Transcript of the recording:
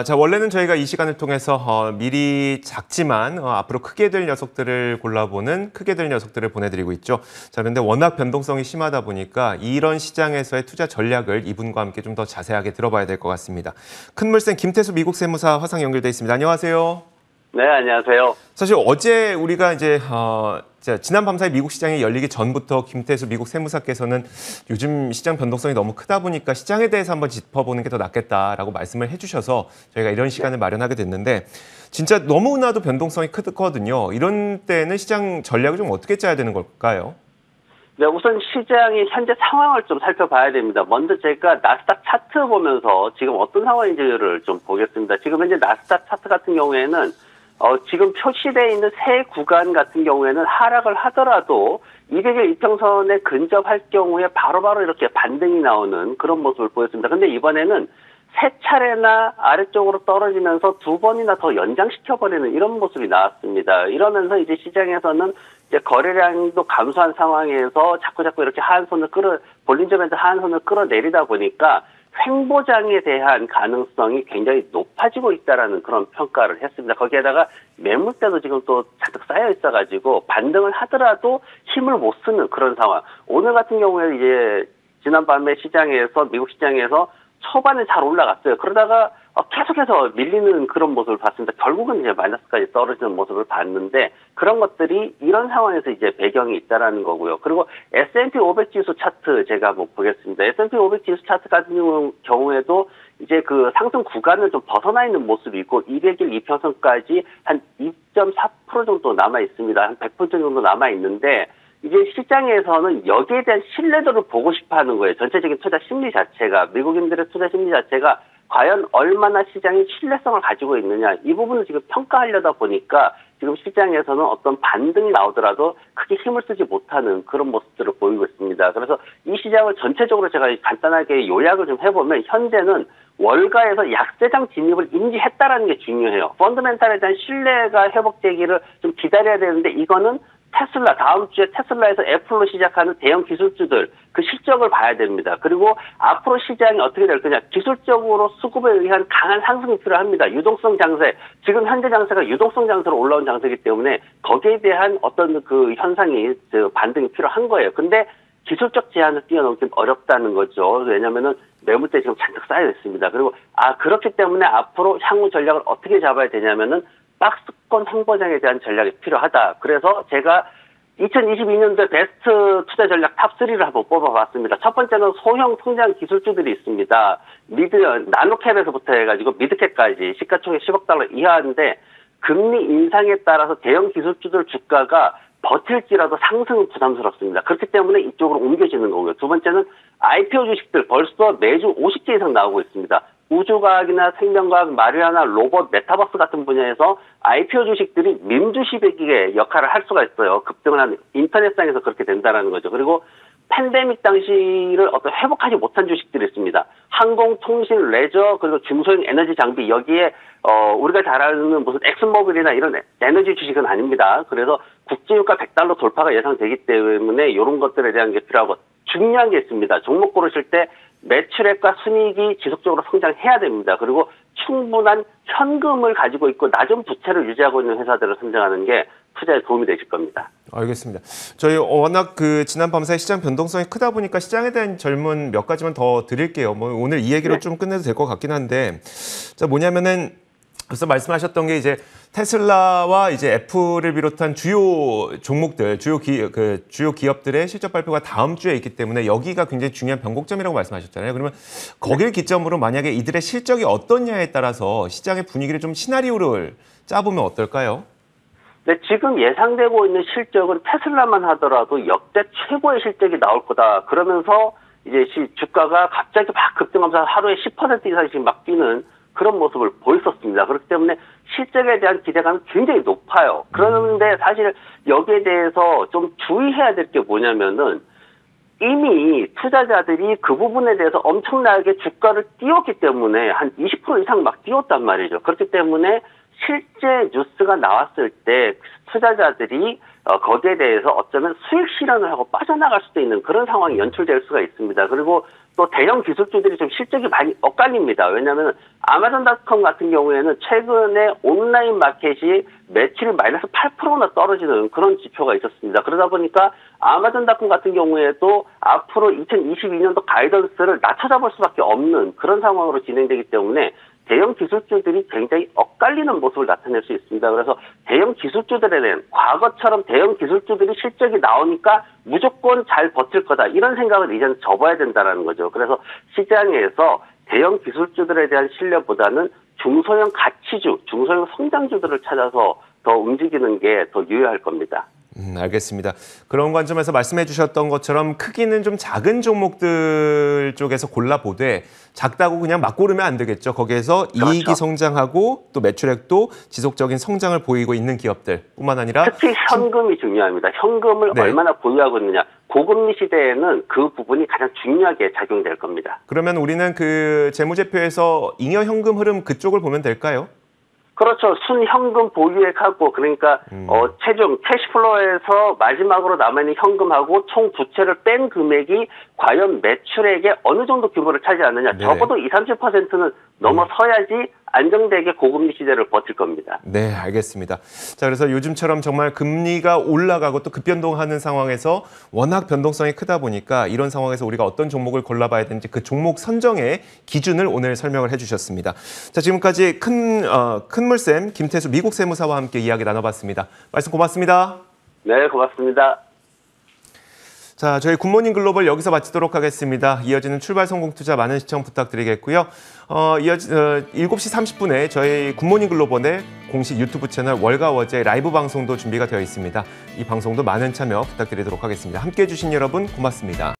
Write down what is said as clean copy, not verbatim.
자, 원래는 저희가 이 시간을 통해서 미리 작지만 앞으로 크게 될 녀석들을 골라보는 크게 될 녀석들을 보내드리고 있죠. 자, 그런데 워낙 변동성이 심하다 보니까 이런 시장에서의 투자 전략을 이분과 함께 좀 더 자세하게 들어봐야 될 것 같습니다. 큰물생 김태수 미국 세무사 화상 연결돼 있습니다. 안녕하세요. 네, 안녕하세요. 사실 어제 우리가 이제 지난 밤 사이 미국 시장이 열리기 전부터 김태수 미국 세무사께서는 요즘 시장 변동성이 너무 크다 보니까 시장에 대해서 한번 짚어보는 게 더 낫겠다라고 말씀을 해주셔서 저희가 이런 시간을 마련하게 됐는데 진짜 너무나도 변동성이 크거든요. 이런 때는 시장 전략을 좀 어떻게 짜야 되는 걸까요? 네, 우선 시장의 현재 상황을 좀 살펴봐야 됩니다. 먼저 제가 나스닥 차트 보면서 지금 어떤 상황인지를 좀 보겠습니다. 지금 현재 나스닥 차트 같은 경우에는 지금 표시되어 있는 세 구간 같은 경우에는 하락을 하더라도 200일 이평선에 근접할 경우에 바로바로 이렇게 반등이 나오는 그런 모습을 보였습니다. 근데 이번에는 세 차례나 아래쪽으로 떨어지면서 두 번이나 더 연장시켜버리는 이런 모습이 나왔습니다. 이러면서 이제 시장에서는 이제 거래량도 감소한 상황에서 자꾸 이렇게 볼린저밴드 하한선을 끌어내리다 보니까 횡보장에 대한 가능성이 굉장히 높아지고 있다라는 그런 평가를 했습니다. 거기에다가 매물대도 지금 또 잔뜩 쌓여 있어가지고 반등을 하더라도 힘을 못 쓰는 그런 상황. 오늘 같은 경우에 이제 지난밤에 미국 시장에서 초반에 잘 올라갔어요. 그러다가 계속해서 밀리는 그런 모습을 봤습니다. 결국은 이제 마이너스까지 떨어지는 모습을 봤는데 그런 것들이 이런 상황에서 이제 배경이 있다라는 거고요. 그리고 S&P 500 지수 차트 제가 한번 보겠습니다. S&P 500 지수 차트 같은 경우에도 이제 그 상승 구간을 좀 벗어나 있는 모습이 있고 200일 이평선까지 한 2.4% 정도 남아 있습니다. 한 100% 정도 남아 있는데 이제 시장에서는 여기에 대한 신뢰도를 보고 싶어 하는 거예요. 전체적인 투자 심리 자체가, 미국인들의 투자 심리 자체가 과연 얼마나 시장이 신뢰성을 가지고 있느냐, 이 부분을 지금 평가하려다 보니까 지금 시장에서는 어떤 반등이 나오더라도 크게 힘을 쓰지 못하는 그런 모습들을 보이고 있습니다. 그래서 이 시장을 전체적으로 제가 간단하게 요약을 좀 해보면 현재는 월가에서 약세장 진입을 인지했다라는 게 중요해요. 펀더멘탈에 대한 신뢰가 회복되기를 좀 기다려야 되는데 이거는 테슬라, 다음 주에 테슬라에서 애플로 시작하는 대형 기술주들 그 실적을 봐야 됩니다. 그리고 앞으로 시장이 어떻게 될 거냐. 기술적으로 수급에 의한 강한 상승이 필요합니다. 유동성 장세, 지금 현재 장세가 유동성 장세로 올라온 장세이기 때문에 거기에 대한 어떤 그 현상이 반등이 필요한 거예요. 근데 기술적 제한을 뛰어넘기는 어렵다는 거죠. 왜냐면은 매물대 지금 잔뜩 쌓여 있습니다. 그리고 그렇기 때문에 앞으로 향후 전략을 어떻게 잡아야 되냐면은 박스권 횡보장에 대한 전략이 필요하다. 그래서 제가 2022년도에 베스트 투자 전략 탑3를 한번 뽑아봤습니다. 첫 번째는 소형 성장 기술주들이 있습니다. 나노캡에서부터 해가지고 미드캡까지 시가총액 10억 달러 이하인데 금리 인상에 따라서 대형 기술주들 주가가 버틸지라도 상승은 부담스럽습니다. 그렇기 때문에 이쪽으로 옮겨지는 거고요. 두 번째는 IPO 주식들 벌써 매주 50개 이상 나오고 있습니다. 우주과학이나 생명과학, 마리아나, 로봇, 메타버스 같은 분야에서 IPO 주식들이 민주시백의 역할을 할 수가 있어요. 급등을 한 인터넷상에서 그렇게 된다는 거죠. 그리고 팬데믹 당시를 회복하지 못한 주식들이 있습니다. 항공, 통신, 레저, 그리고 중소형 에너지 장비, 여기에 우리가 잘 아는 무슨 엑슨모빌이나 이런 에너지 주식은 아닙니다. 그래서 국제유가 $100 돌파가 예상되기 때문에 이런 것들에 대한 게 필요하고 중요한 게 있습니다. 종목 고르실 때 매출액과 순이익이 지속적으로 성장해야 됩니다. 그리고 충분한 현금을 가지고 있고 낮은 부채를 유지하고 있는 회사들을 선정하는 게 투자에 도움이 되실 겁니다. 알겠습니다. 저희 워낙 지난 밤사이 시장 변동성이 크다 보니까 시장에 대한 질문 몇 가지만 더 드릴게요. 오늘 이 얘기로 좀 끝내도 될 것 같긴 한데, 뭐냐면은 벌써 말씀하셨던 게 이제 테슬라와 이제 애플을 비롯한 주요 종목들, 주요 기업들의 실적 발표가 다음 주에 있기 때문에 여기가 굉장히 중요한 변곡점이라고 말씀하셨잖아요. 그러면 거기를 기점으로 만약에 이들의 실적이 어떠냐에 따라서 시장의 분위기를 좀 시나리오를 짜보면 어떨까요? 네, 지금 예상되고 있는 실적은 테슬라만 하더라도 역대 최고의 실적이 나올 거다. 그러면서 이제 주가가 갑자기 막 급등하면서 하루에 10% 이상씩 막 뛰는 그런 모습을 보였었습니다. 그렇기 때문에 실적에 대한 기대감이 굉장히 높아요. 그런데 사실 여기에 대해서 좀 주의해야 될 게 뭐냐면은 이미 투자자들이 그 부분에 대해서 엄청나게 주가를 띄웠기 때문에 한 20% 이상 막 띄웠단 말이죠. 그렇기 때문에 실제 뉴스가 나왔을 때 투자자들이 거기에 대해서 어쩌면 수익 실현을 하고 빠져나갈 수도 있는 그런 상황이 연출될 수가 있습니다. 그리고 또 대형 기술주들이 좀 실적이 많이 엇갈립니다. 왜냐하면 아마존닷컴 같은 경우에는 최근에 온라인 마켓이 매출이 마이너스 8%나 떨어지는 그런 지표가 있었습니다. 그러다 보니까 아마존닷컴 같은 경우에도 앞으로 2022년도 가이던스를 낮춰잡을 수밖에 없는 그런 상황으로 진행되기 때문에 대형 기술주들이 굉장히 엇갈리는 모습을 나타낼 수 있습니다. 그래서 대형 기술주들에는 과거처럼 대형 기술주들이 실적이 나오니까 무조건 잘 버틸 거다. 이런 생각을 이제는 접어야 된다는 거죠. 그래서 시장에서 대형 기술주들에 대한 신뢰보다는 중소형 가치주, 중소형 성장주들을 찾아서 더 움직이는 게 더 유효할 겁니다. 알겠습니다. 그런 관점에서 말씀해 주셨던 것처럼 크기는 좀 작은 종목들 쪽에서 골라보되 작다고 그냥 막 고르면 안 되겠죠. 거기에서 그렇죠. 이익이 성장하고 또 매출액도 지속적인 성장을 보이고 있는 기업들뿐만 아니라 특히 현금이 중요합니다. 현금을 네. 얼마나 보유하고 있느냐. 고금리 시대에는 그 부분이 가장 중요하게 작용될 겁니다. 그러면 우리는 그 재무제표에서 잉여 현금 흐름 그쪽을 보면 될까요? 그렇죠. 순현금 보유액하고 그러니까 최종 캐시플로에서 마지막으로 남아있는 현금하고 총 부채를 뺀 금액이 과연 매출액의 어느 정도 규모를 차지하느냐. 네. 적어도 20-30%는 넘어서야지 안정되게 고금리 시대를 버틸 겁니다. 네, 알겠습니다. 자, 그래서 요즘처럼 정말 금리가 올라가고 또 급변동하는 상황에서 워낙 변동성이 크다 보니까 이런 상황에서 우리가 어떤 종목을 골라봐야 되는지 그 종목 선정의 기준을 오늘 설명을 해주셨습니다. 자, 지금까지 큰물쌤 김태수 미국 세무사와 함께 이야기 나눠봤습니다. 말씀 고맙습니다. 네, 고맙습니다. 자, 저희 굿모닝 글로벌 여기서 마치도록 하겠습니다. 이어지는 출발 성공 투자 많은 시청 부탁드리겠고요. 7시 30분에 저희 굿모닝 글로벌의 공식 유튜브 채널 월가워제 라이브 방송도 준비가 되어 있습니다. 이 방송도 많은 참여 부탁드리도록 하겠습니다. 함께해 주신 여러분 고맙습니다.